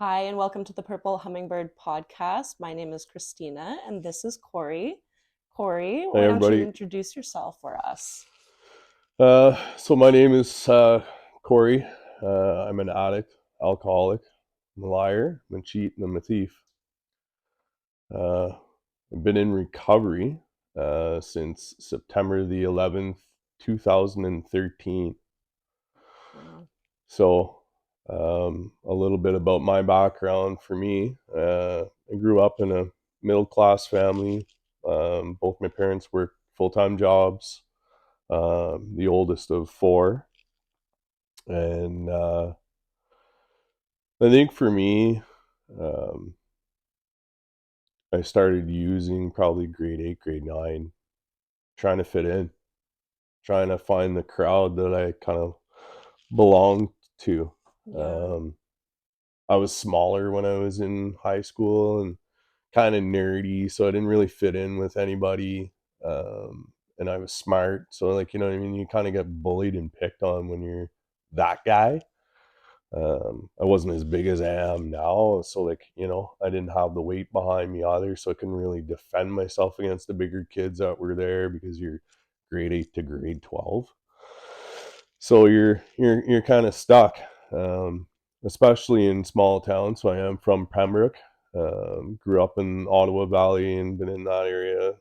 Hi, and welcome to the Purple Hummingbird podcast. My name is Christina, and this is Corey. Corey, Hey why don't you everybody. introduce yourself for us? So my name is Corey. I'm an addict, alcoholic, I'm a liar, I'm a cheat, and I'm a thief. Uh, I've been in recovery since September the 11th, 2013. Wow. So a little bit about my background for me. I grew up in a middle class family. Both my parents worked full time jobs. The oldest of four. And I think for me, um, I started using probably grade eight, grade nine, trying to fit in, trying to find the crowd that I kind of belonged to. Yeah. Um, I was smaller when I was in high school and kind of nerdy, so I didn't really fit in with anybody. And I was smart, so like you know what I mean. You kind of get bullied and picked on when you're that guy. I wasn't as big as I am now, so like you know, I didn't have the weight behind me either, so I couldn't really defend myself against the bigger kids that were there because you're grade eight to grade 12, so you're kind of stuck, especially in small towns. So I am from Pembroke, grew up in Ottawa Valley and been in that area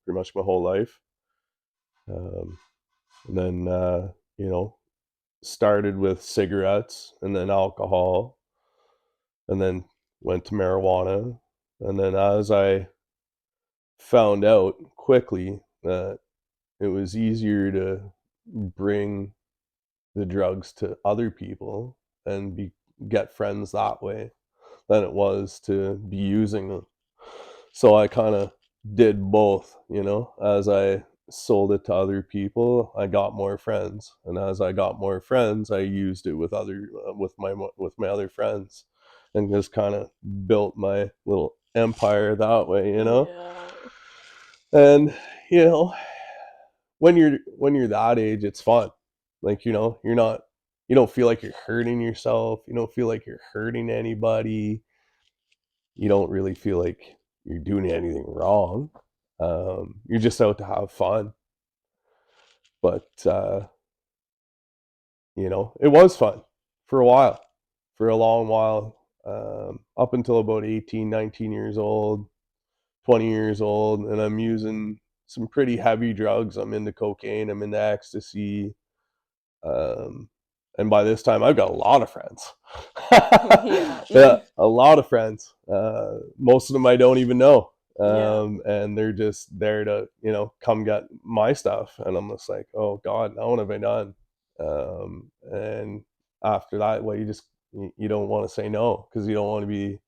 pretty much my whole life, um, and then you know started with cigarettes and then alcohol and then went to marijuana. And then as I found out quickly that it was easier to bring the drugs to other people and get friends that way than it was to be using them. So I kind of did both, you know, as I sold it to other people, I got more friends, and as I got more friends, I used it with my other friends, and just kind of built my little empire that way, you know. Yeah. And you know, when you're that age, it's fun. Like you know, you don't feel like you're hurting yourself. You don't feel like you're hurting anybody. You don't really feel like you're doing anything wrong. You're just out to have fun. But you know, it was fun for a while, for a long while, up until about 18, 19 years old, 20 years old, and I'm using some pretty heavy drugs. I'm into cocaine, I'm into ecstasy. Um, and by this time, I've got a lot of friends. Yeah. Yeah, a lot of friends. Most of them I don't even know. Yeah. And they're just there to, you know, come get my stuff. And I'm just like, oh God, now what have I done? And after that, well, you don't want to say no because you don't want to be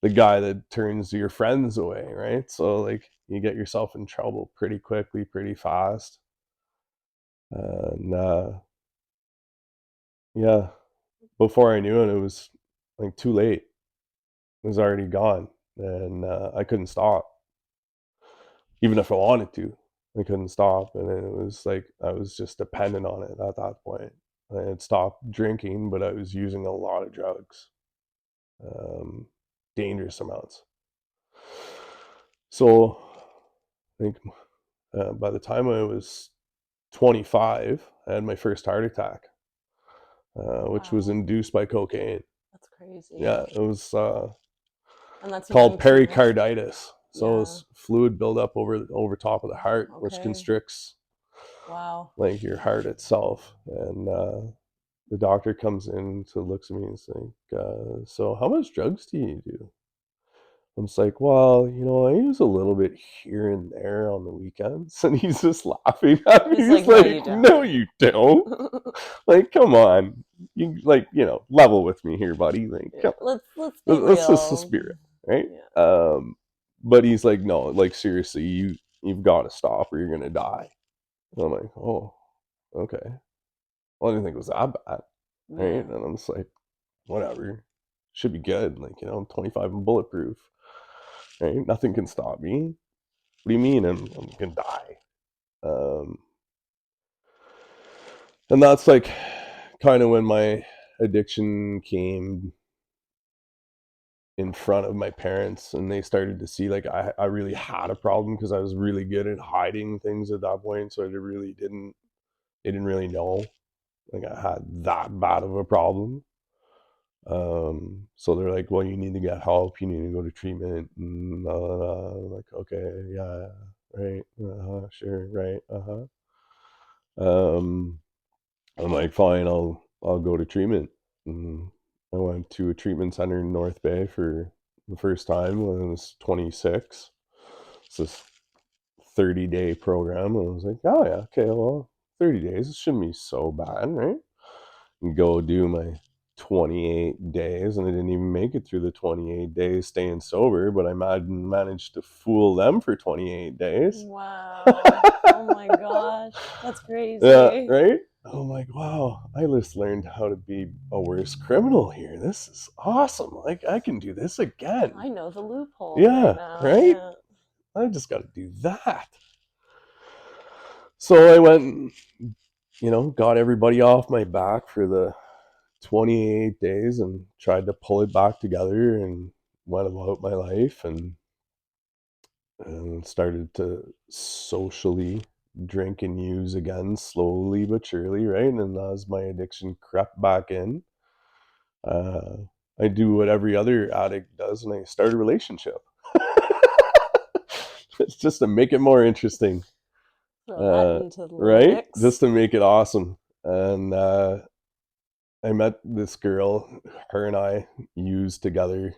the guy that turns your friends away, right? So like you get yourself in trouble pretty quickly, pretty fast. And yeah, before I knew it, it was like too late. It was already gone, and I couldn't stop. Even if I wanted to, I couldn't stop, and it was like I was just dependent on it at that point. I had stopped drinking, but I was using a lot of drugs, um, dangerous amounts. So I think by the time I was 25, I had my first heart attack, which was Wow. induced by cocaine. That's crazy. Yeah, it was And that's called young too. pericarditis. So Yeah. it's fluid buildup over top of the heart, which Okay. constricts Wow. like your heart itself. And the doctor comes in to looks at me and is like, "So how much drugs do you do?" I'm just like, "Well, you know, I use a little bit here and there on the weekends." And he's just laughing at me. He's He's like, no, like, you don't. "No, you don't. Like, come on, you like, you know, level with me here, buddy. Like, Yeah. come, Let's be that's just the real. spirit, right?" Yeah. But he's like, "No, like seriously, you've got to stop or you're gonna die." And I'm like, "Oh, okay." Well, I didn't think it was that bad, right? Yeah. And I'm just like, "Whatever, should be good." Like, you know, I'm 25 and bulletproof, right? Nothing can stop me. What do you mean I'm gonna die? Um, and that's like kind of when my addiction came in front of my parents, and they started to see like I really had a problem because I was really good at hiding things at that point. So they didn't really know like I had that bad of a problem. So they're like, well, you need to get help, you need to go to treatment, and I'm like, okay, yeah, right, sure, right, um I'm like, fine, I'll go to treatment. And I went to a treatment center in North Bay for the first time when I was 26. It's this 30-day program. I was like, oh yeah, okay, well, 30 days, it shouldn't be so bad, right? And go do my 28 days, and I didn't even make it through the 28 days staying sober, but I managed to fool them for 28 days. Wow. Oh my gosh. That's Yeah, crazy. right? I'm like, wow, I just learned how to be a worse criminal here. This is awesome. Like, I can do this again. I know the loophole right Yeah, now. right? Yeah. I just got to do that. So I went and, got everybody off my back for the 28 days and tried to pull it back together and went about my life and started to socially drink and use again, slowly but surely, right? And as my addiction crept back in, uh, I do what every other addict does, and I start a relationship. It's just to make it more interesting, Throw that into the right? Just lyrics. to make it awesome. And I met this girl. Her and I used together,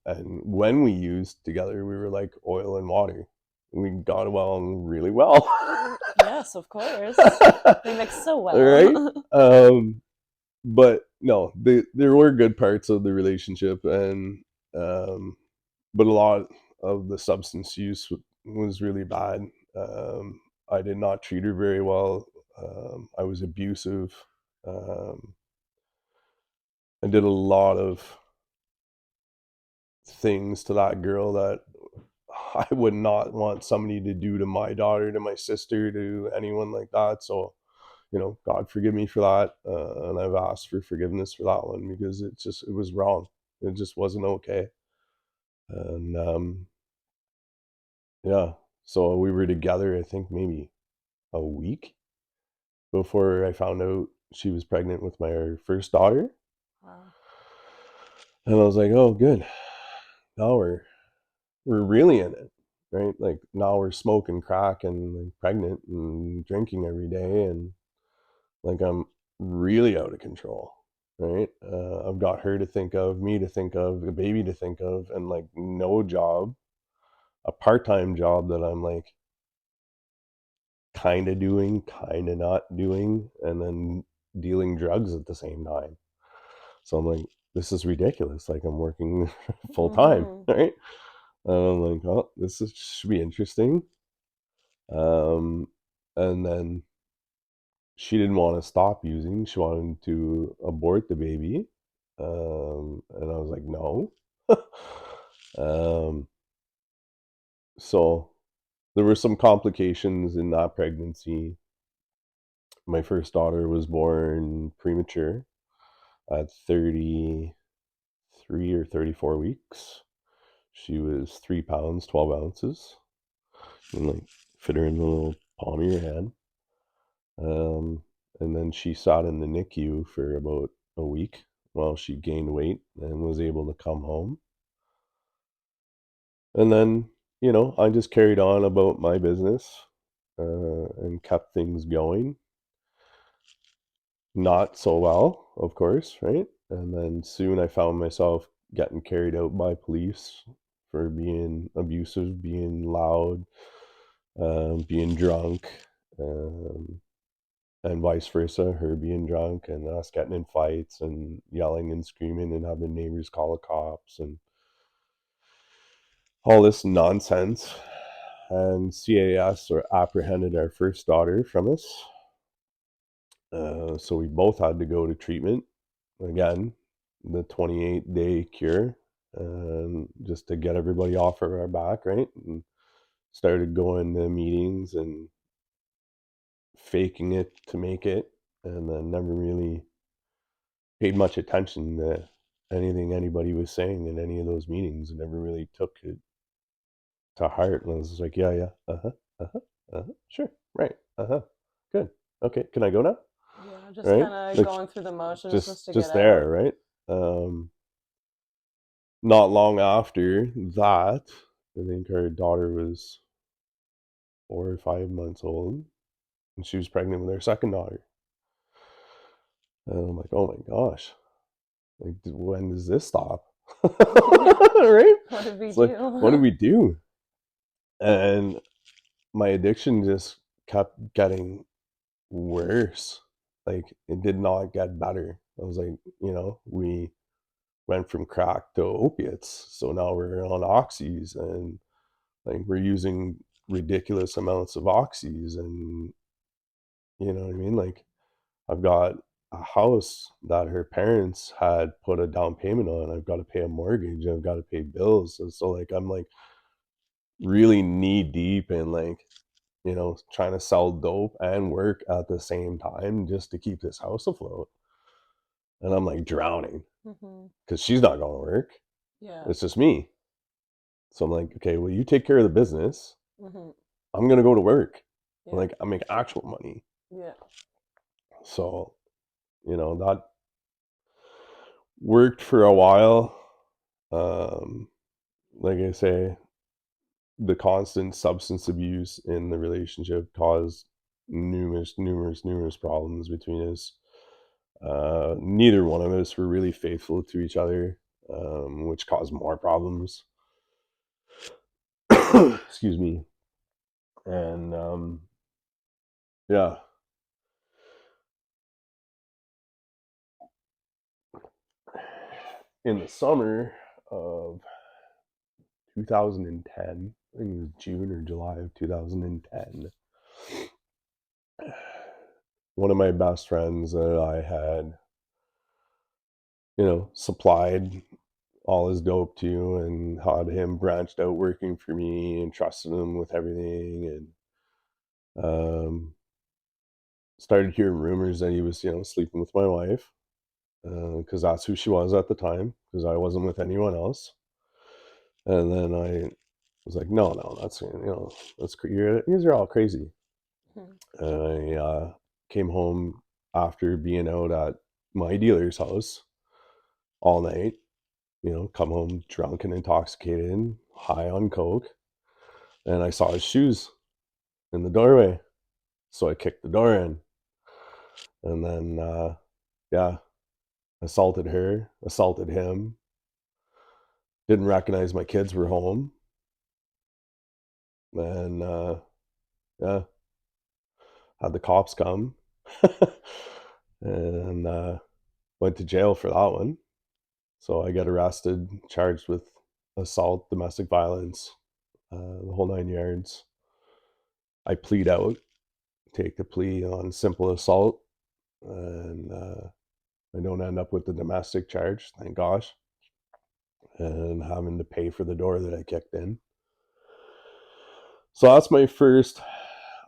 and when we used together, we were like oil and water. We got along really well. Yes, of course. They mix so All right. well. But no, there were good parts of the relationship, and um, but a lot of the substance use was really bad. I did not treat her very well. I was abusive. Um, I did a lot of things to that girl that I would not want somebody to do to my daughter, to my sister, to anyone like that. So, God forgive me for that. And I've asked for forgiveness for that one because it was wrong. It just wasn't okay. And yeah, so we were together, I think maybe a week before I found out she was pregnant with my first daughter. Wow. And I was like, oh, good. Now we're really in it, right? Like now we're smoking crack and like pregnant and drinking every day, and like I'm really out of control, right? I've got her to think of, me to think of, a baby to think of, and like no job, a part-time job that I'm like kind of doing, kind of not doing, and then dealing drugs at the same time. So I'm like, this is ridiculous. Like I'm working full time, Mm-hmm. right? And I'm like, oh, should be interesting. Um, and then she didn't want to stop using. She wanted to abort the baby. And I was like, no. um, so there were some complications in that pregnancy. My first daughter was born premature at 33 or 34 weeks. She was 3 pounds, 12 ounces, and like fit her in the little palm of your hand. And then she sat in the NICU for about a week while she gained weight and was able to come home. And then, I just carried on about my business and kept things going. Not so well, of course, right? And then soon I found myself getting carried out by police for being abusive, being loud, being drunk. Um, and vice versa, her being drunk and us getting in fights and yelling and screaming and having neighbors call the cops and all this nonsense. And CAS or apprehended our first daughter from us. So we both had to go to treatment again, the 28-day cure, just to get everybody off of our back, right? And started going to meetings and faking it to make it, and then never really paid much attention to anything anybody was saying in any of those meetings, and never really took it to heart. And I was just like, yeah, yeah, sure, right, good, okay, can I go now? Yeah, just Right, kind of like going through the motions just just to get just there, out. right? Not long after that, I think our daughter was 4 or 5 months old, and she was pregnant with our second daughter. And I'm like, oh my gosh, like when does this stop? Yeah. Right? What did we It's like, what do do? we do? And my addiction just kept getting worse. Like it did not get better. I was like, we went from crack to opiates. So now we're on oxys, and like we're using ridiculous amounts of oxys, and you know what I mean? Like I've got a house that her parents had put a down payment on. I've got to pay a mortgage. I've got to pay bills. And so like I'm like really knee deep in like, trying to sell dope and work at the same time just to keep this house afloat. And I'm like drowning Hmm. because she's not going to work. Yeah. It's just me. So I'm like, okay, well, you take care of the business. Hmm. I'm going to go to work. Yeah. Like I make actual money. Yeah. So, that worked for a while. Um, like I say, the constant substance abuse in the relationship caused numerous problems between us. Neither one of us were really faithful to each other, which caused more problems. Excuse me. And yeah, in the summer of 2010, I think it was June or July of 2010, one of my best friends that I had, supplied all his dope to, and had him branched out working for me and trusted him with everything, and started hearing rumors that he was, sleeping with my wife, because that's who she was at the time, because I wasn't with anyone else. And then I was like, no, no, you guys are all crazy. Hmm. And I came home after being out at my dealer's house all night, come home drunk and intoxicated, high on coke, and I saw his shoes in the doorway. So I kicked the door in, and then yeah, assaulted her, assaulted him. Didn't recognize my kids were home, and yeah, had the cops come, and went to jail for that one. So I got arrested, charged with assault, domestic violence, the whole 9 yards. I plead out, take the plea on simple assault, and I don't end up with the domestic charge, thank gosh, and having to pay for the door that I kicked in. So that's my first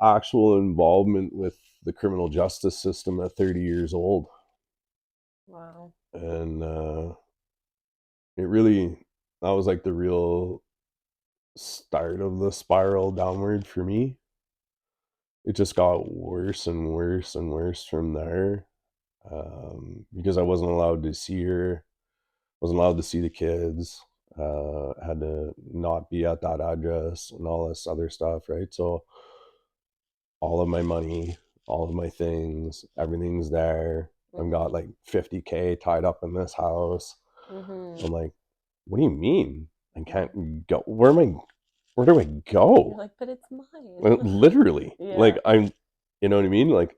actual involvement with the criminal justice system at 30 years old. Wow. And it really, that was like the real start of the spiral downward for me. It just got worse and worse and worse from there, because I wasn't allowed to see her, wasn't allowed to see the kids, had to not be at that address and all this other stuff, right? So all of my money, all of my things, everything's there. I've got Hmm. like 50K tied up in this house. Hmm. I'm like, what do you mean? I Yeah. can't go. Where do I You're go? like, but it's mine. Literally. Yeah. Like you know what I mean? Like,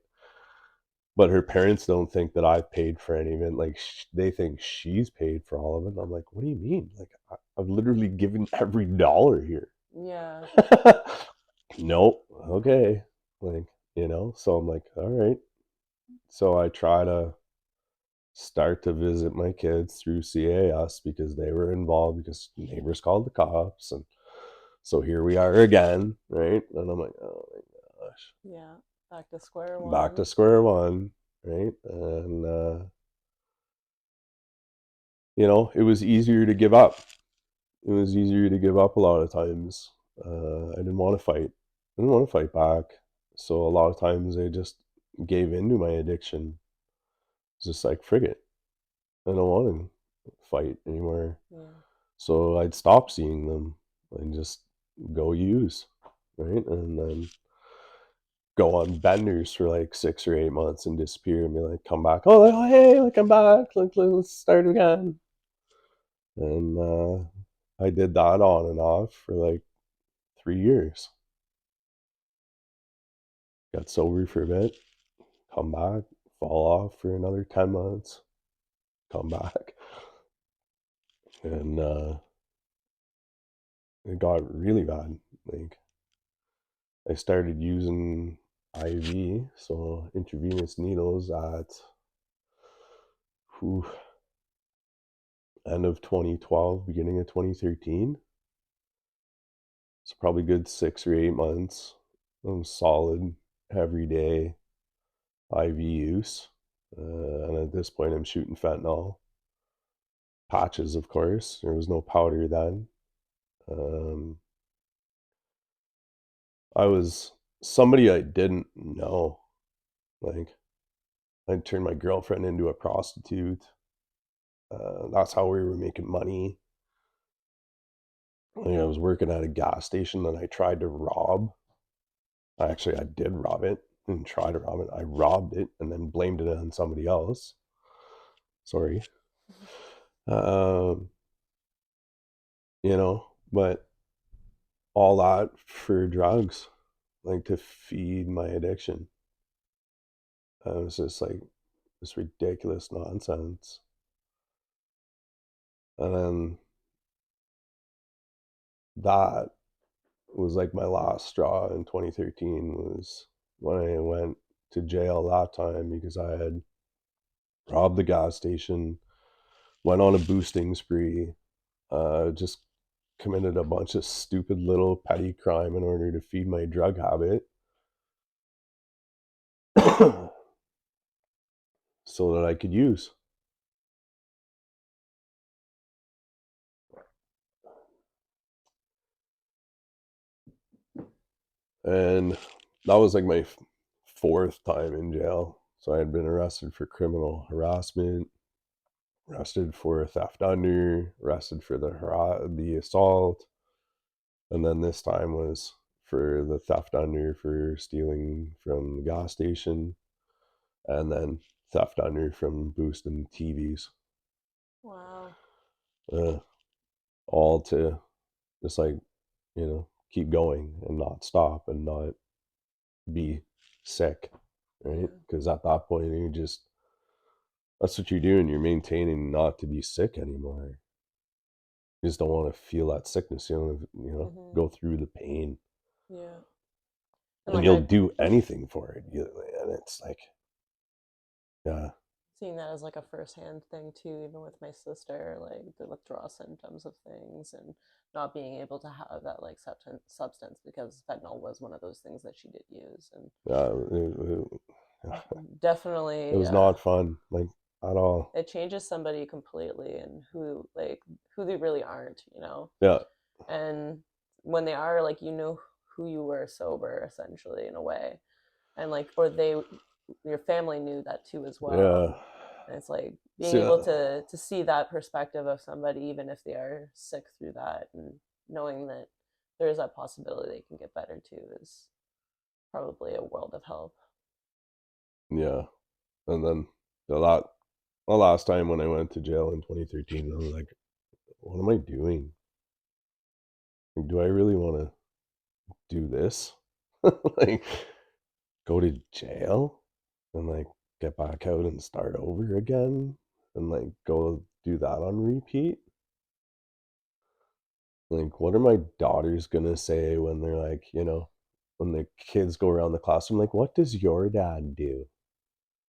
but her parents don't think that I've paid for any of it. Like they think she's paid for all of it. And I'm like, what do you mean? Like I've literally given every dollar here. Yeah. Nope. Okay. Like, so I'm like, all right. So I try to start to visit my kids through CAS because they were involved, because neighbors called the cops, and so here we are again, right? And I'm like, oh my gosh, Yeah. Back to square back to one. square one, right? And it was easier to give up. It was easier to give up a lot of times. I didn't want to fight. I didn't want to fight back. So a lot of times I just gave in to my addiction. It's just like, frig it. I don't want to fight anymore. Yeah. So I'd stop seeing them and just go use, right? And then go on benders for like 6 or 8 months and disappear and be like, come back. Oh, hey, like I'm back. Let's start again. And I did that on and off for like 3 years. Got sober for a bit, come back, fall off for another 10 months, come back. And it got really bad. Like, I started using IV, so intravenous needles, at whew, end of 2012, beginning of 2013. It's probably good 6 or 8 months. Solid, every day IV use. And at this point, I'm shooting fentanyl. Patches, of course. There was no powder then. Um, I was somebody I didn't know. Like, I turned my girlfriend into a prostitute. That's how we were making money. Like, I was working at a gas station that I tried to rob. I did rob it. Didn't try to rob it. I robbed it and then blamed it on somebody else. Sorry. Um, but all that for drugs, like to feed my addiction. It was just like this ridiculous nonsense. And then that was like my last straw in 2013, was when I went to jail that time because I had robbed the gas station, went on a boosting spree, just committed a bunch of stupid little petty crime in order to feed my drug habit. So that I could use. And that was like my fourth time in jail. So I had been arrested for criminal harassment, arrested for theft under, arrested for the assault, and then this time was for the theft under for stealing from the gas station, and then theft under from boosting TVs. Wow. Uh, all to just like, keep going and not stop and not be sick, right? Yeah. Because at that point, that's what you're doing. You're maintaining not to be sick anymore. You just don't want to feel that sickness. You don't, Mm-hmm. go through the pain, Yeah. And and like you'll I do anything for it. And it's like, yeah, seeing that as like a firsthand thing too, even with my sister, like the withdrawal symptoms of things and not being able to have that like substance because fentanyl was one of those things that she did use and yeah, it definitely was not fun, like, at all. it changes somebody completely and who they really aren't. Yeah, And when they are like who you were sober essentially in a way and like or they your family knew that too as well. yeah. And it's like being See, able to see that perspective of somebody even if they are sick through that and knowing that there is that possibility they can get better too is probably a world of help. yeah. And then the last time when I went to jail in 2013, I was like, what am I doing? Like, do I really want to do this? Like, go to jail and like get back out and start over again and like go do that on repeat? Like, what are my daughters gonna say when they're like, when the kids go around the classroom, like, what does your dad do?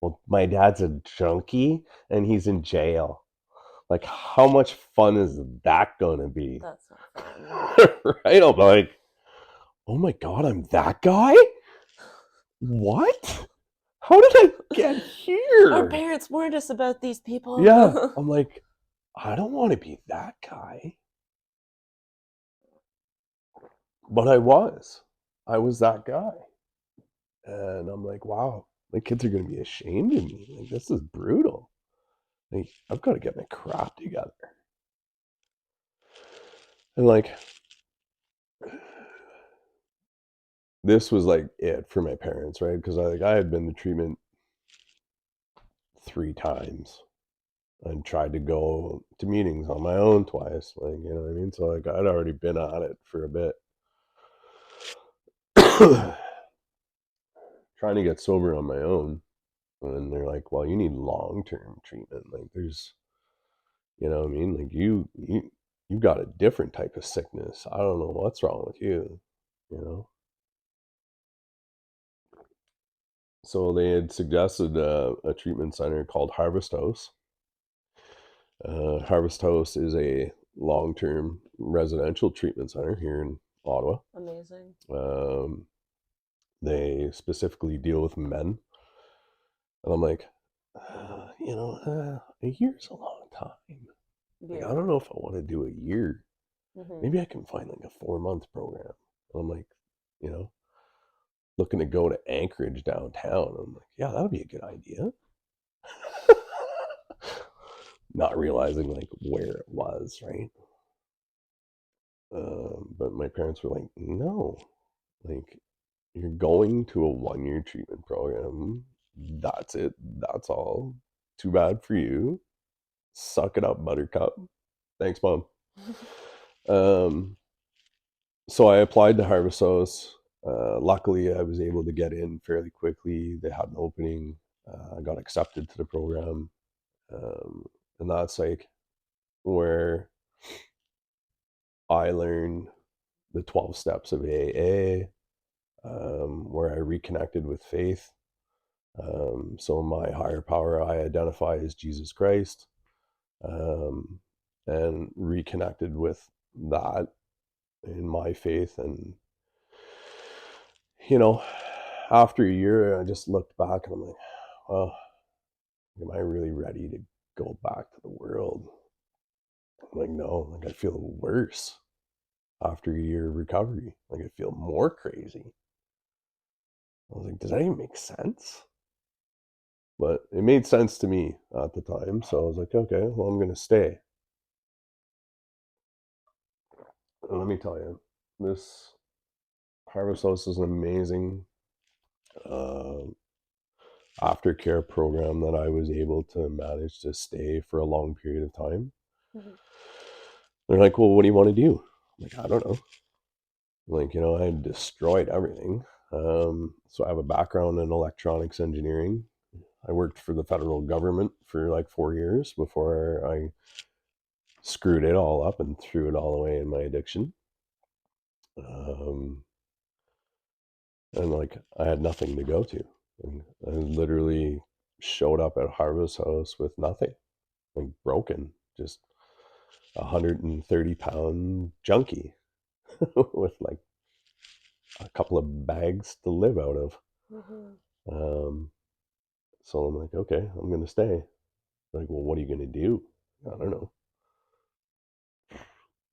Well, my dad's a junkie and he's in jail. Like, how much fun is that gonna be? That's not fun. Right? I'm like, oh my god, I'm that guy? What? How did I get Our here? parents warned us about these Yeah, people. I'm like, I don't want to be that guy. But I was. I was that guy. And I'm like, wow, my kids are going to be ashamed of me. Like, this is brutal. Like, I've got to get my crap together. And like, this was like it for my parents, right? Because I had been to treatment 3 times and tried to go to meetings on my own twice. Like, you know what I mean? So like, I'd already been at it for a bit. Trying to get sober on my own. And they're like, well, you need long-term treatment. Like, there's, you know what I mean? Like, you've got a different type of sickness. I don't know what's wrong with you, you know? So they had suggested a treatment center called Harvest House. Harvest House is a long-term residential treatment center here in Ottawa. Amazing. Um, they specifically deal with men. And I'm like, a year's a long time. Like, I Yeah. don't know if I want to do a year. Mm-hmm. Maybe I can find like a 4 month program. And I'm like, you know, looking to go to Anchorage downtown. I'm like, yeah, that'll be a good idea. Not realizing like where it was, right? But my parents were like, no, like you're going to a 1 year treatment program. That's it. That's all. Too bad for you. Suck it up, Buttercup. Thanks, Mom. Um, so I applied to Harvest House. Luckily, I was able to get in fairly quickly. They had an opening. I got accepted to the program. Um, and that's like where I learned the 12 steps of AA, where I reconnected with faith. So my higher power I identify as Jesus Christ, um, and reconnected with that in my faith. And, you know, after a year, I just looked back and I'm like, well, am I really ready to go back to the world? I'm like, no, like I feel worse after a year of recovery. Like I feel more crazy. I was like, does that even make sense? But it made sense to me at the time. So I was like, okay, well, I'm going to stay. And let me tell you, this Harvest House is an amazing uh, aftercare program that I was able to manage to stay for a long period of time. Mm-hmm. They're like, well, what do you want to do? I'm like, I don't know. Like, I had destroyed everything. So I have a background in electronics engineering. I worked for the federal government for like 4 years before I screwed it all up and threw it all away in my addiction. Um, and like I had nothing to go to. And I literally showed up at Harvest House with nothing, like broken, just 130-pound junkie with like a couple of bags to live out of. Mm-hmm. Um, so I'm like, okay, I'm gonna stay. Like, well, what are you gonna do? I don't know.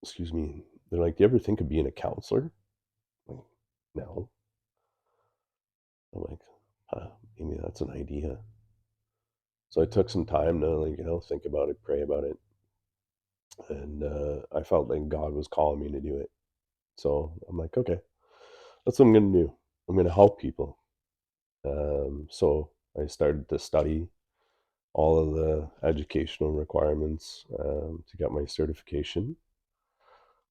Excuse me. They're like, do you ever think of being a counselor? I'm like, no. I'm like, maybe that's an idea. So I took some time to like, think about it, pray about it, and I felt like God was calling me to do it. So I'm like, okay, that's what I'm gonna do. I'm gonna help people. So I started to study all of the educational requirements to get my certification,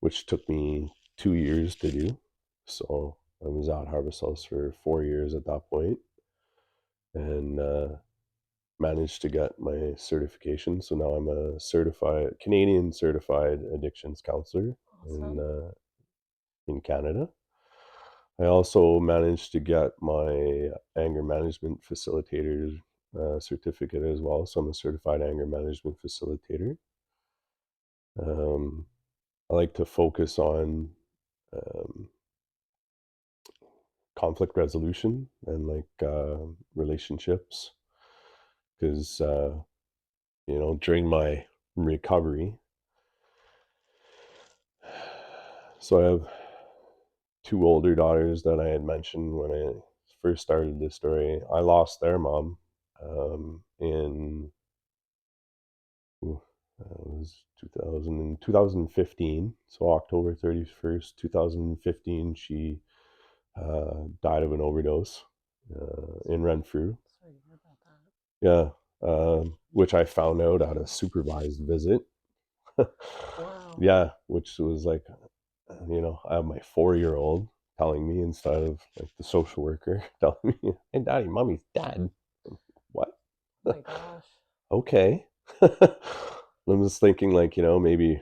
which took me 2 years to do. So I was at Harvest House for 4 years at that point, and managed to get my certification. So now I'm a certified Canadian certified addictions counselor in Awesome. in Canada. I also managed to get my anger management facilitator certificate as well. So I'm a certified anger management facilitator. Um, I like to focus on um, conflict resolution and like relationships because during my recovery. So I have two older daughters that I had mentioned when I first started this story. I lost their mom in it was 2015. So October 31st, 2015, she died of an overdose in Renfrew. Sorry to hear about that. Yeah, which I found out at a supervised visit. Wow. Yeah, which was like, I have my 4-year-old telling me instead of like the social worker telling me, "Hey, daddy, mommy's dead." What? Oh my gosh. Okay. I'm just thinking, like, maybe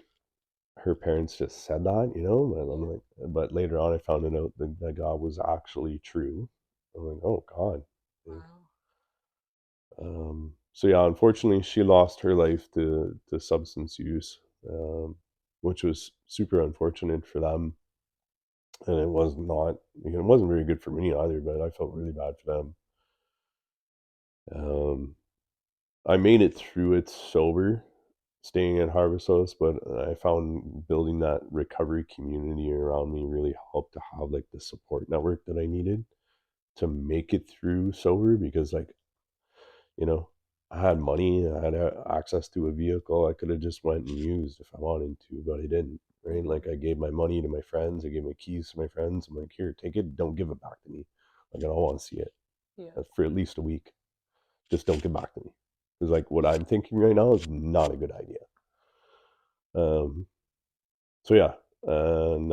her parents just said that, but I'm Yeah. like, but later on I found out that God was actually true. I'm like, oh God. Like, Wow. so yeah, unfortunately, she lost her life to substance use, which was super unfortunate for them, and it was not, it wasn't very good for me either. But I felt really bad for them. Um, I made it through it sober, staying at Harvest House, but I found building that recovery community around me really helped to have like the support network that I needed to make it through sober. Because, like, you know, I had money, I had access to a vehicle. I could have just went and used if I wanted to, but I didn't. Right? Like, Mm-hmm. I gave my money to my friends. I gave my keys to my friends. I'm like, here, take it. Don't give it back to me. Like, I don't want to see it Yeah. for at least a week. Just don't give it back to me. Because, like, what I'm thinking right now is not a good idea. Um, so yeah, and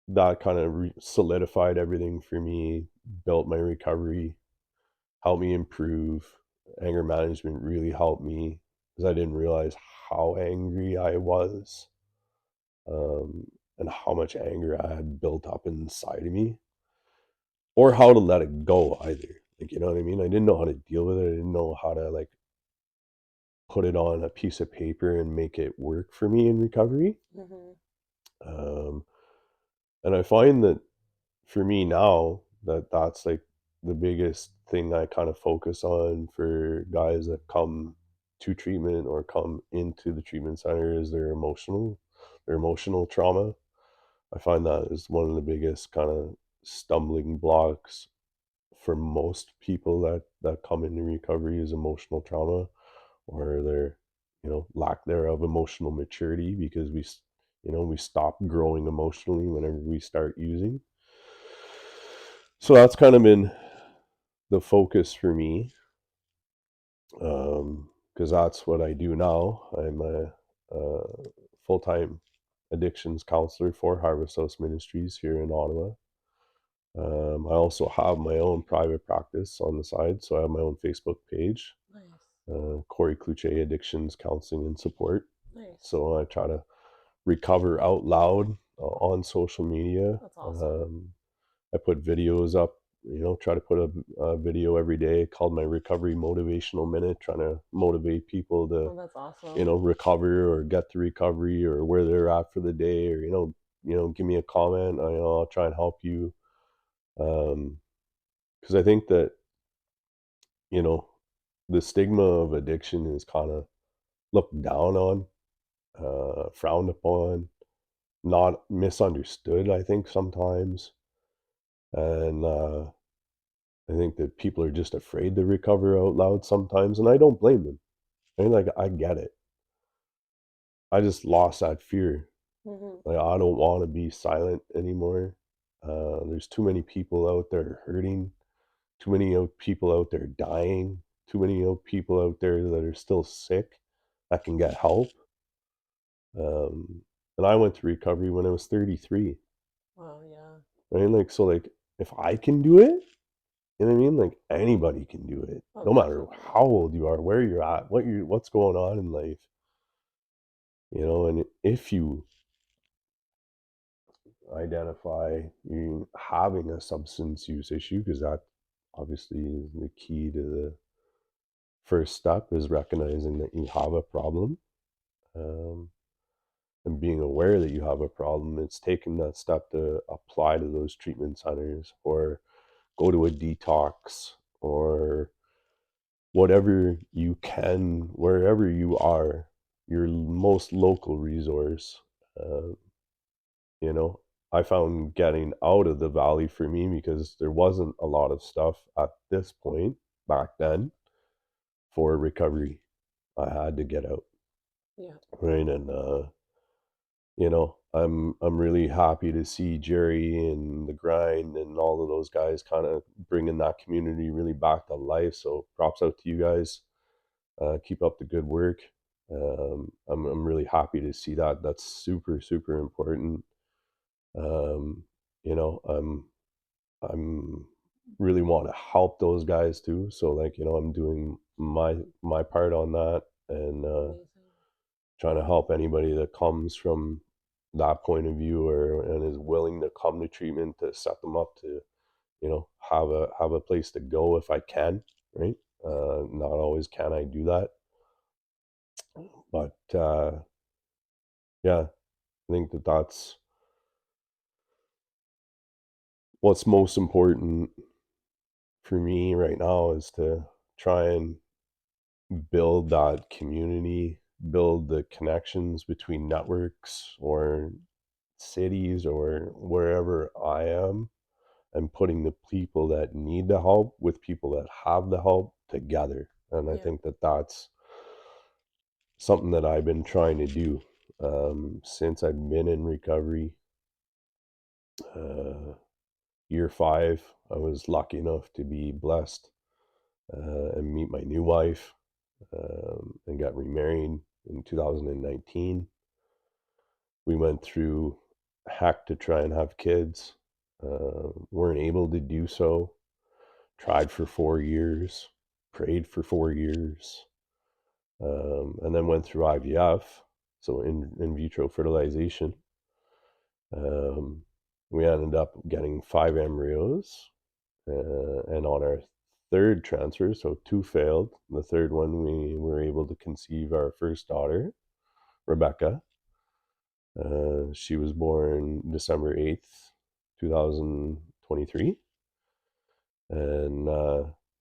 that kind of solidified everything for me. Built my recovery, helped me improve. Anger management really helped me because I didn't realize how angry I was, um, and how much anger I had built up inside of me, or how to let it go either. Like, you know what I mean? I didn't know how to deal with it. I didn't know how to, like, put it on a piece of paper and make it work for me in recovery. Mm-hmm. Um, and I find that for me now, that's like the biggest thing I kind of focus on for guys that come to treatment or come into the treatment center is their emotional trauma. I find that is one of the biggest kind of stumbling blocks for most people that come into recovery, is emotional trauma, or their, lack thereof emotional maturity, because we stop growing emotionally whenever we start using. So that's kind of been the focus for me, because that's what I do now. I'm a full-time addictions counselor for Harvest House Ministries here in Ottawa. I also have my own private practice on the side, so I have my own Facebook page, Nice. Corey Cluche Addictions Counseling and Support. Nice. So I try to recover out loud on social media. That's awesome. I put videos up, try to put a video every day called my Recovery Motivational Minute, trying to motivate people to, Oh, that's awesome. recover or get to recovery or where they're at for the day, or, give me a comment. I'll try and help you. Because I think that, you know, the stigma of addiction is kind of looked down on, frowned upon, not misunderstood, I think, sometimes. And I think that people are just afraid to recover out loud sometimes, and I don't blame them. I mean, like, I get it. I just lost that fear. Mm-hmm. Like, I don't want to be silent anymore. There's too many people out there hurting, too many people out there dying, too many people out there that are still sick that can get help. And I went to recovery when I was 33. Wow, yeah. Right? Like, so, like, if I can do it, you know what I mean? Like, anybody can do it, Oh, no matter definitely. how old you are, where you're at, what's going on in life, and if you identify you having a substance use issue, because that obviously is the key to the first step, is recognizing that you have a problem, um, and being aware that you have a problem. It's taking that step to apply to those treatment centers, or go to a detox, or whatever you can, wherever you are, your most local resource. Uh, you know, I found getting out of the valley for me, because there wasn't a lot of stuff at this point back then for recovery. I had to get out, Yeah. right? And I'm really happy to see Jerry and the grind and all of those guys kind of bringing that community really back to life. So props out to you guys. Keep up the good work. I'm really happy to see that. That's super super important. Um, I'm really want to help those guys too. So like, I'm doing my part on that, and Amazing. trying to help anybody that comes from that point of view, or and is willing to come to treatment, to set them up to, have a place to go if I can, right? Yeah. Not always can I do that, but yeah, I think that that's what's most important for me right now, is to try and build that community, build the connections between networks or cities or wherever I am, and putting the people that need the help with people that have the help together. And I Yeah. think that that's something that I've been trying to do since I've been in recovery. Uh, Year 5, I was lucky enough to be blessed and meet my new wife, and got remarried in 2019. We went through heck to try and have kids, weren't able to do so. Tried for 4 years, prayed for 4 years, and then went through IVF, so in vitro fertilization. Um, we ended up getting 5 embryos, and on our third transfer, so two failed. The third one, we were able to conceive our first daughter, Rebecca. She was born December 8th, 2023. And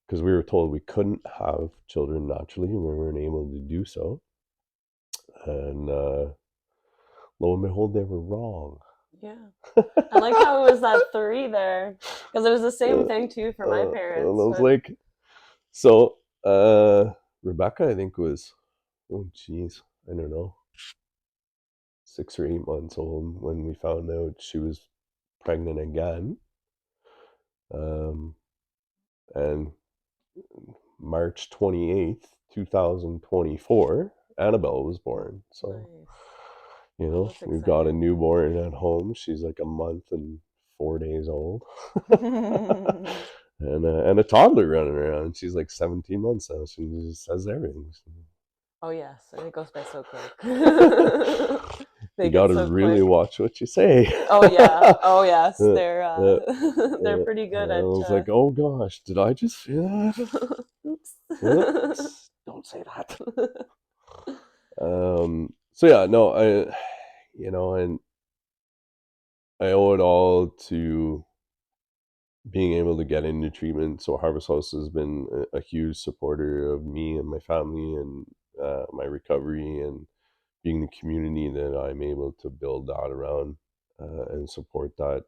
because we were told we couldn't have children naturally, and we weren't able to do so. And lo and behold, they were wrong. Yeah. I like how it was that three there, because it was the same uh, thing too for my and I parents. was But like, so Rebecca, I think was, oh geez, I don't know, 6 or 8 months old when we found out she was pregnant again. Um, and March 28th, 2024, Annabelle was born. So, nice. Oh, that's we've got a exciting. newborn at home. She's like a month and 4 days old. And a toddler running around. She's like 17 months now. She just says everything. Oh yes, and it goes by so quick. You They got get to so really quick. watch what you say. Oh yeah. Oh yes, uh, they're uh, they're pretty I good at. was like, oh gosh, did I just say that? Oops. Whoops, don't say that. So yeah, no, and I owe it all to being able to get into treatment. So Harvest House has been a huge supporter of me and my family, and my recovery, and being the community that I'm able to build that around, and support that,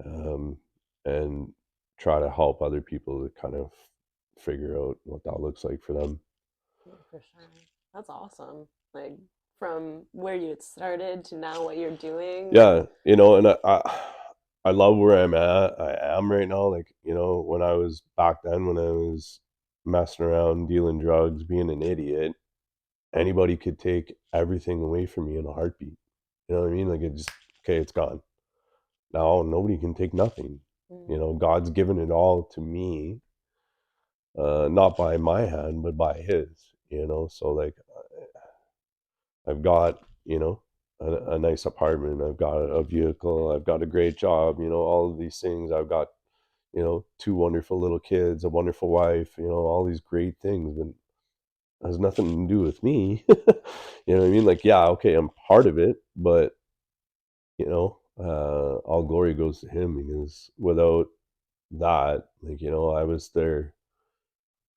um, and try to help other people to kind of figure out what that looks like for them. Yeah, for sure. That's awesome. Like from where you had started to now what you're doing and Yeah, and I love where I am right now. Like, when I was back then, when I was messing around, dealing drugs, being an idiot, anybody could take everything away from me in a heartbeat. You know what I mean? Like, it just, okay, it's gone. Now nobody can take nothing. mm, God's given it all to me, not by my hand, but by His. So like, I've got, a nice apartment. I've got a vehicle. I've got a great job. All of these things. I've got, two wonderful little kids, a wonderful wife. All these great things, but it has nothing to do with me. You know what I mean? Like, yeah, okay, I'm part of it, but all glory goes to Him, because without that, like, I was there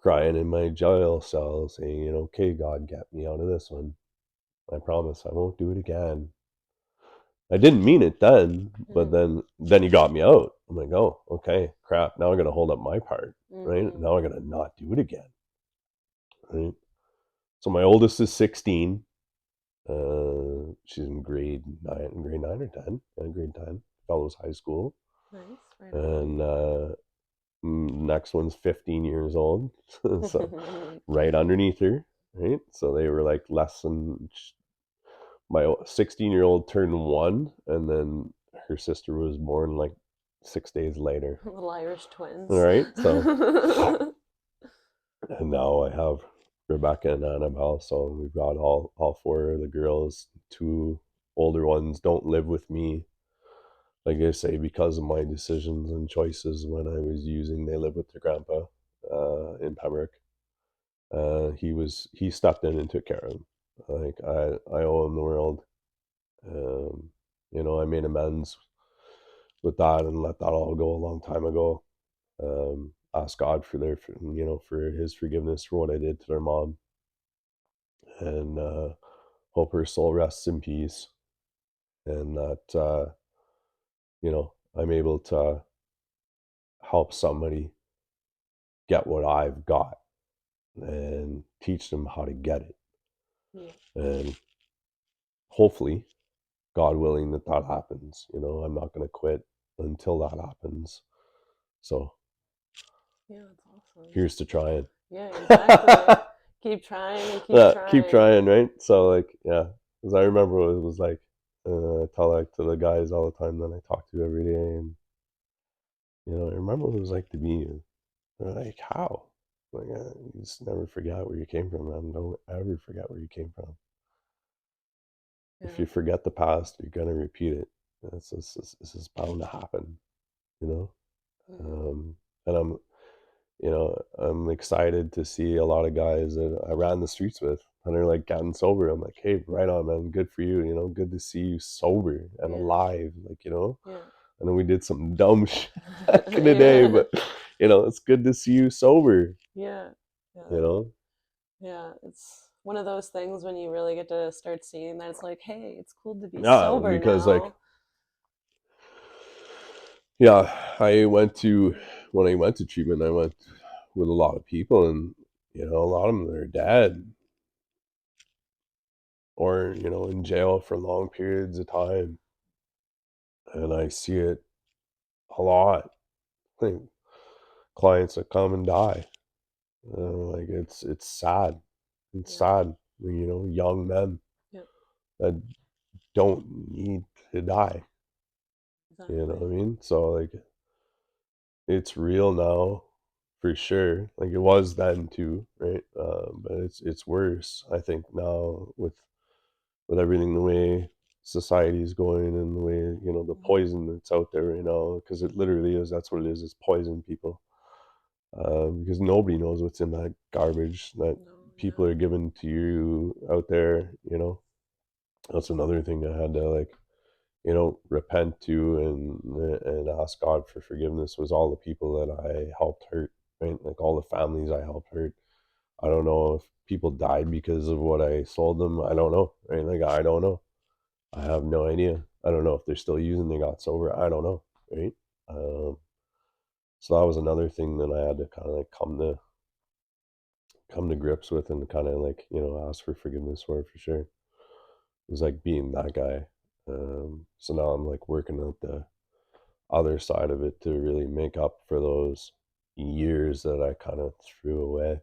crying in my jail cell saying, you know, okay, God, get me out of this one. I promise I won't do it again. I didn't mean it then, but Mm. then he got me out. I'm like, oh, okay, crap. Now I got to hold up my part, right? Mm-hmm. Now I got to not do it again, right? So my oldest is 16. She's in grade 9 or 10, grade 10, Fellows High School, Nice, right on. and next one's 15 years old, so right underneath her, right? So they were like less than my 16-year-old turned 1, and then her sister was born like 6 days later. Little Irish All twins. right, so and now I have Rebecca and Annabelle, so we've got all four of the girls. Two older ones don't live with me, like I say, because of my decisions and choices when I was using. They live with their grandpa in Pembroke. He stepped in and took care of him. Like I owe him the world. Um, you know, I made amends with that and let that all go a long time ago. Ask God for for His forgiveness for what I did to their mom, and hope her soul rests in peace, and that I'm able to help somebody get what I've got and teach them how to get it, Yeah. and hopefully, God willing, that happens. You know, I'm not going to quit until that happens. So Yeah, that's awesome. here's to trying. Yeah, exactly. Keep trying and keep Yeah, keep trying. trying, right? So like, yeah, because I remember it was like, I tell that to the guys all the time that I talk to every day, and I remember what it was like to be you. They're like, how? Like, you just never forget where you came from, man. Don't ever forget where you came from. If Yeah. you forget the past, you're gonna repeat it. This is bound to happen, you know. Mm-hmm. And I'm excited to see a lot of guys that I ran the streets with and they're like getting sober. I'm like, hey, right on, man. Good for you. You know, good to see you sober and Yeah. alive. Like, Yeah. I know we did some dumb shit back in the day, Yeah. but it's good to see you sober. Yeah. Yeah. You know, Yeah. It's one of those things when you really get to start seeing that it's like, hey, it's cool to be yeah, sober because like, now. yeah, I went to when I went to treatment, I went with a lot of people, and a lot of them are dead or in jail for long periods of time, and I see it a lot. Like clients that come and die, like it's sad. It's Yeah. sad. Young men Yeah. that don't need to die. You know Exactly. what I mean? So like it's real now for sure. Like it was then too, right? But it's worse, I think, now with everything the way society is going and the way the Mm-hmm. poison that's out there right now, because it literally is. That's what it is. It's poison people, because nobody knows what's in that garbage that No. people Yeah. are giving to you out there. That's another thing I had to like repent to and ask God for forgiveness, was all the people that I helped hurt, right? Like all the families I helped hurt. I don't know if people died because of what I sold them. I don't know, right? Like I don't know. I have no idea. I don't know if they're still using. They got sober. I don't know, right? Um, so that was another thing that I had to kind of like come to grips with and kind of like ask for forgiveness for sure. It was like being that guy. So now I'm like working out the other side of it to really make up for those years that I kind of threw away.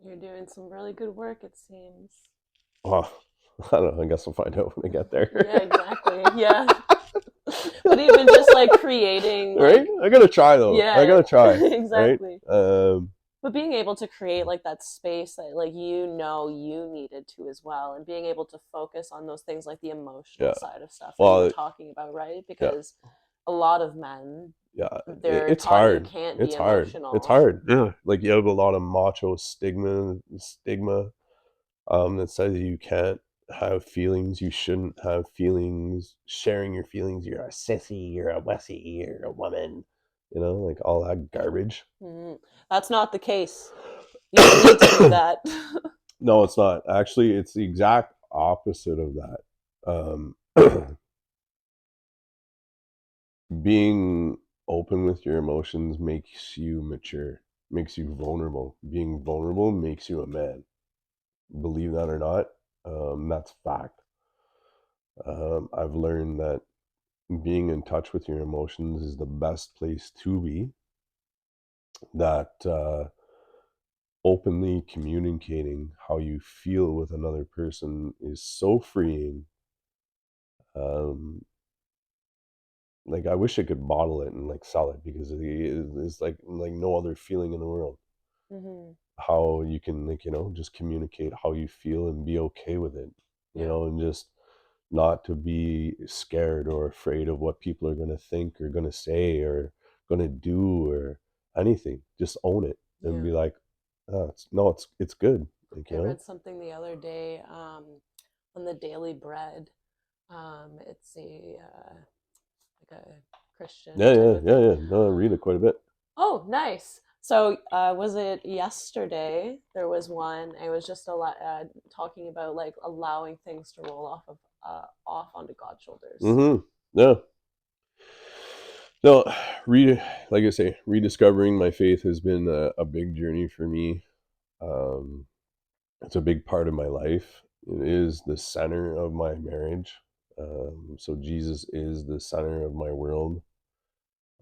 You're doing some really good work, it seems. Well, I don't know. I guess we'll find out when I get there. Yeah, exactly. Yeah. But even just like creating Right? like I gotta try though. I yeah, gotta try. Right? exactly. But being able to create like that space that like you needed to as well, and being able to focus on those things like the emotional Yeah. side of stuff that you were Well, talking about, right? yeah, Because a lot of men, yeah. they're It's taught you hard. can't be It's hard. It's emotional. hard. Yeah. Like you have a lot of macho stigma that says you can't have feelings, you shouldn't have feelings, sharing your feelings, you're a sissy, you're a wussy, you're a woman, like all that garbage. Mm-hmm. That's not the case. You don't need to do that. No, it's not. Actually, it's the exact opposite of that. Being open with your emotions makes you mature, makes you vulnerable. Being vulnerable makes you a man. Believe that or not, that's fact. I've learned that being in touch with your emotions is the best place to be. That openly communicating how you feel with another person is so freeing. Um, like I wish I could bottle it and like sell it because it's like no other feeling in the world. Mm-hmm. How you can like just communicate how you feel and be okay with it, Yeah. and just not to be scared or afraid of what people are going to think or going to say or going to do or anything. Just own it and Yeah. be like, oh, it's good. Like I read something the other day on the Daily Bread. It's like a Christian yeah, type yeah, of yeah, thing. yeah. No, I read it quite a bit. Oh, nice. So, was it yesterday? There was one. It was just talking about like allowing things to roll off onto God's shoulders. Mm-hmm. Yeah. No, like I say, rediscovering my faith has been a big journey for me. Um, it's a big part of my life. It is the center of my marriage. So Jesus is the center of my world.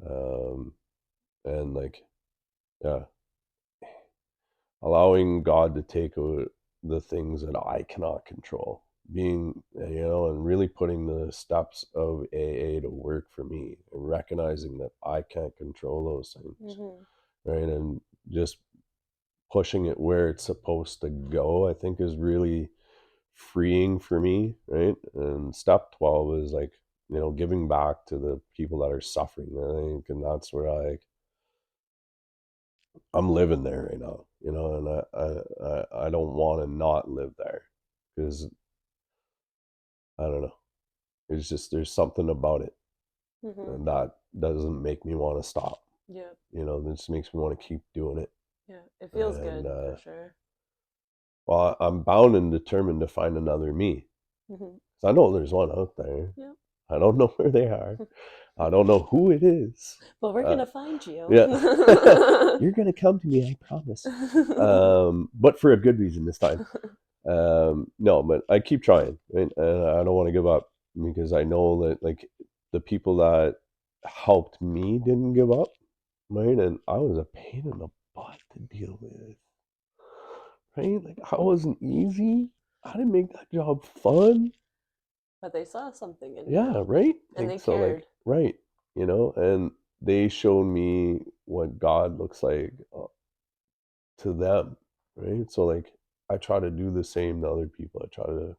Um, and like, yeah, allowing God to take the things that I cannot control, being, and really putting the steps of AA to work for me and recognizing that I can't control those things, Mm-hmm. right? And just pushing it where it's supposed to go, I think is really freeing for me, right? And step 12 is like, giving back to the people that are suffering, I think, and that's where I'm living there right now, and I don't want to not live there because I don't know. It's just there's something about it Mm-hmm. and that doesn't make me want to stop. Yeah. That just makes me want to keep doing it. Yeah. It feels And good for sure. well, I'm bound and determined to find another me. Mm-hmm. 'Cause I know there's one out there. Yeah. I don't know where they are. I don't know who it is. But we're Uh, gonna find you. yeah, you're gonna come to me, I promise. But for a good reason this time. No, but I keep trying, right? And I don't want to give up because I know that like the people that helped me didn't give up, right? And I was a pain in the butt to deal with, right? Like I wasn't easy. I didn't make that job fun. But they saw something in you, Yeah, right. and Like they so, like cared. right, and they showed me what God looks like to them, right? So like I try to do the same to other people. I try to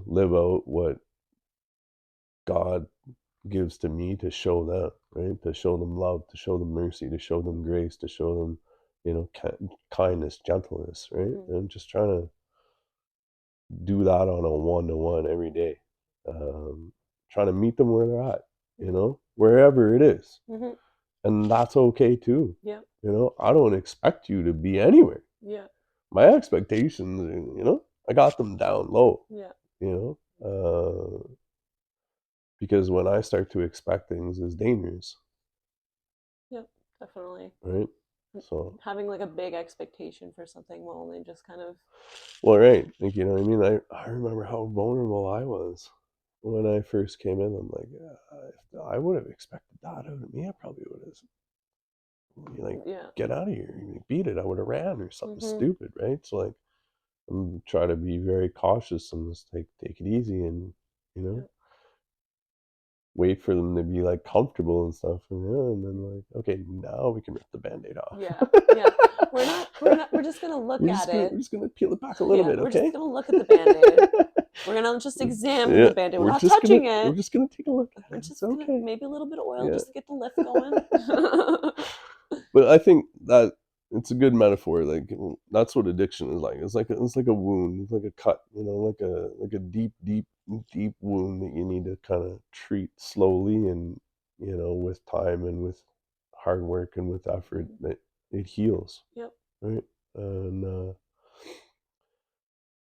live out what God gives to me to show them, right? To show them love, to show them mercy, to show them grace, to show them, kindness, gentleness, right? Mm-hmm. And I'm just trying to do that on a one-to-one every day. Trying to meet them where they're at, Mm-hmm. wherever it is. Mm-hmm. And that's okay too. Yeah. I don't expect you to be anywhere. Yeah. My expectations, I got them down low, Yeah. because when I start to expect things is dangerous, Yep. Definitely. right? So, Having like a big expectation for something will only just kind of. well, right. Like, you know what I mean? I remember how vulnerable I was when I first came in. I'm like, if I would have expected that out of me, I probably would have like, Yeah. get out of here, beat it. I would have ran or something Mm-hmm. stupid, right? So like, I'm trying to be very cautious and just take it easy and you know Yeah. wait for them to be like comfortable and stuff, and then like, okay, now we can rip the band-aid off. Yeah. Yeah. We're just gonna look we're at just gonna it. we're just gonna peel it back a little Yeah. bit, We're just okay? gonna look at the band-aid. We're gonna just examine the Yeah, band-aid. We're we're not just gonna touching we're it. just gonna take a look at We're it. It's just gonna okay. maybe a little bit of oil Yeah. just to get the lift going. But I think that it's a good metaphor. Like that's what addiction is like. It's like a wound. It's like a cut. Like a deep, deep, deep wound that you need to kind of treat slowly and with time and with hard work and with effort, it heals. Yep. Right. And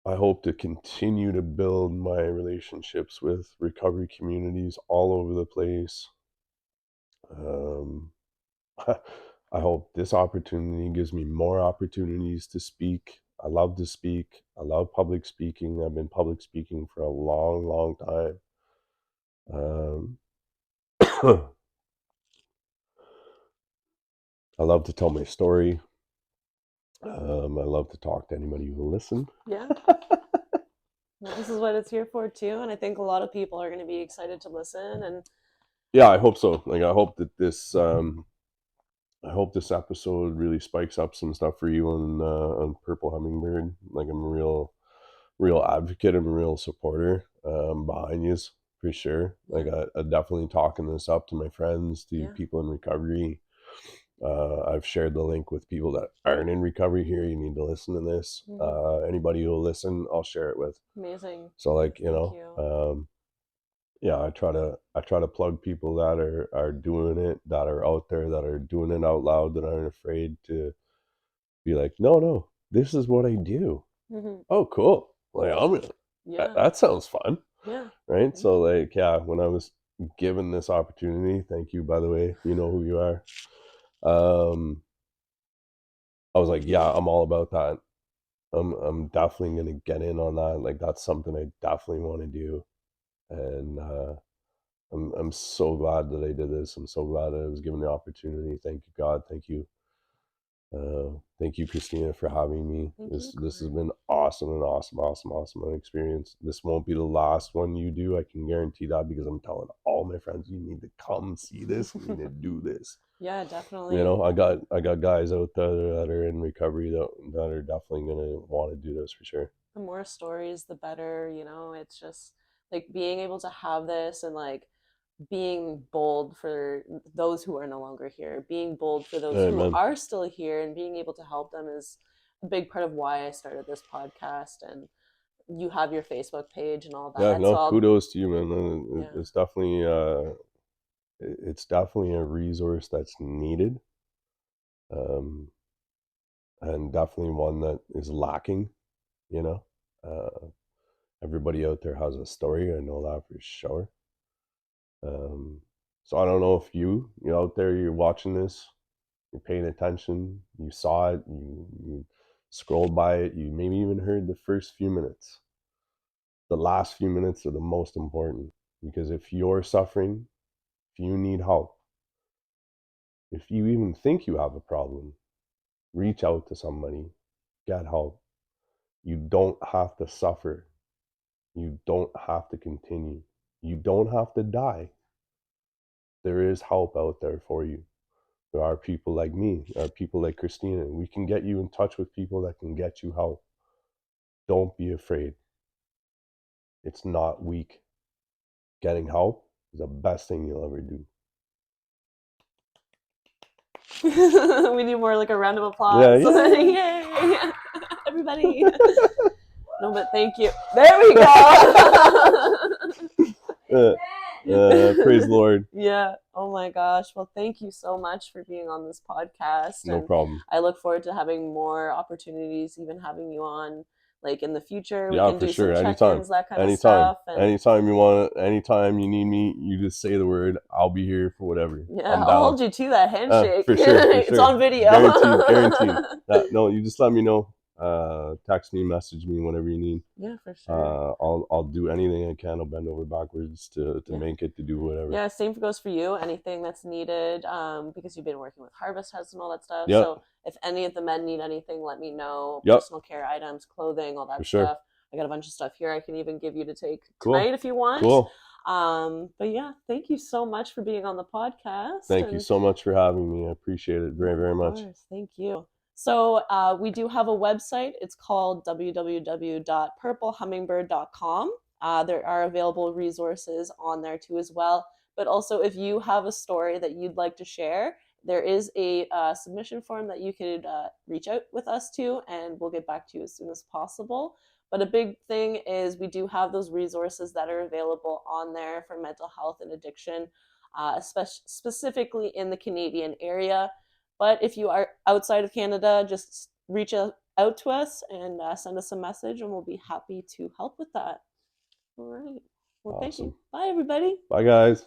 I hope to continue to build my relationships with recovery communities all over the place. Um, I hope this opportunity gives me more opportunities to speak. I love to speak. I love public speaking. I've been public speaking for a long, long time. Um, I love to tell my story. I love to talk to anybody who will listen. Yeah. Well, this is what it's here for too, and I think a lot of people are going to be excited to listen. And Yeah, I hope so. Like, I hope that I hope this episode really spikes up some stuff for you on Purple Hummingbird. Like, I'm a real advocate. I'm a real supporter behind you for sure. Like, I definitely talking this up to my friends, to people in recovery. I've shared the link with people that aren't in recovery here. You need to listen to this. Anybody who will listen, I'll share it with. Amazing. So, like, yeah, I try to plug people that are doing it, that are out there, that are doing it out loud, that aren't afraid to be like, no, this is what I do. Oh, cool. Like, that sounds fun. Yeah. Right. So, like, yeah, when I was given this opportunity, thank you, by the way, you know who you are. I was like, yeah, I'm all about that. I'm definitely gonna get in on that. Like, that's something I definitely want to do. And I'm so glad that I did this. I'm so glad that I was given the opportunity. Thank you, God. Thank you, Christina, for having me. This has been awesome, an awesome experience. This won't be the last one you do. I can guarantee that, because I'm telling all my friends, you need to come see this. You need to do this. Yeah, definitely. You know, I got guys out there that are in recovery that are definitely gonna want to do this for sure. The more stories, the better. It's just like being able to have this, and like being bold for those who are no longer here, being bold for those who are still here, and being able to help them is a big part of why I started this podcast. And you have your Facebook page and all that. Yeah, no, so kudos to you, man. It's definitely a resource that's needed, and definitely one that is lacking. You know, everybody out there has a story. I know that for sure. So I don't know if you're out there, you're watching this, you're paying attention, you saw it, you scrolled by it, you maybe even heard the first few minutes. The last few minutes are the most important, because if you're suffering, if you need help, if you even think you have a problem, reach out to somebody, get help. You don't have to suffer. You don't have to continue. You don't have to die. There is help out there for you. There are people like me, there are people like Christina. We can get you in touch with people that can get you help. Don't be afraid. It's not weak. Getting help is the best thing you'll ever do. We need more like a round of applause. Yeah. Yay! Everybody. No, but thank you. There we go. Praise the Lord. Yeah. Oh my gosh. Well, thank you so much for being on this podcast. No problem. I look forward to having more opportunities, even having you on like in the future. Yeah, we can for do sure. some Anytime. check-ins, that kind Anytime. of stuff. Anytime you want it, anytime you need me, you just say the word. I'll be here for whatever. Yeah, I'll hold you to that handshake. For sure. It's on video. Guaranteed. No, you just let me know. Text me, message me, whatever you need. Yeah, for sure. I'll do anything I can. I'll bend over backwards to make it, to do whatever. Yeah, same goes for you. Anything that's needed, because you've been working with Harvest House and all that stuff. Yep. So if any of the men need anything, let me know. Yep. Personal care items, clothing, all that for stuff. Sure. I got a bunch of stuff here I can even give you to take tonight if you want. Cool. But yeah, thank you so much for being on the podcast. Thank you so much for having me. I appreciate it very, very much. Of course. Thank you. So we do have a website. It's called www.purplehummingbird.com. There are available resources on there too as well. But also, if you have a story that you'd like to share, there is a submission form that you could reach out with us to, and we'll get back to you as soon as possible. But a big thing is we do have those resources that are available on there for mental health and addiction. specifically in the Canadian area. But if you are outside of Canada, just reach out to us and send us a message, and we'll be happy to help with that. All right. Well, thank you. Awesome. Bye, everybody. Bye, guys.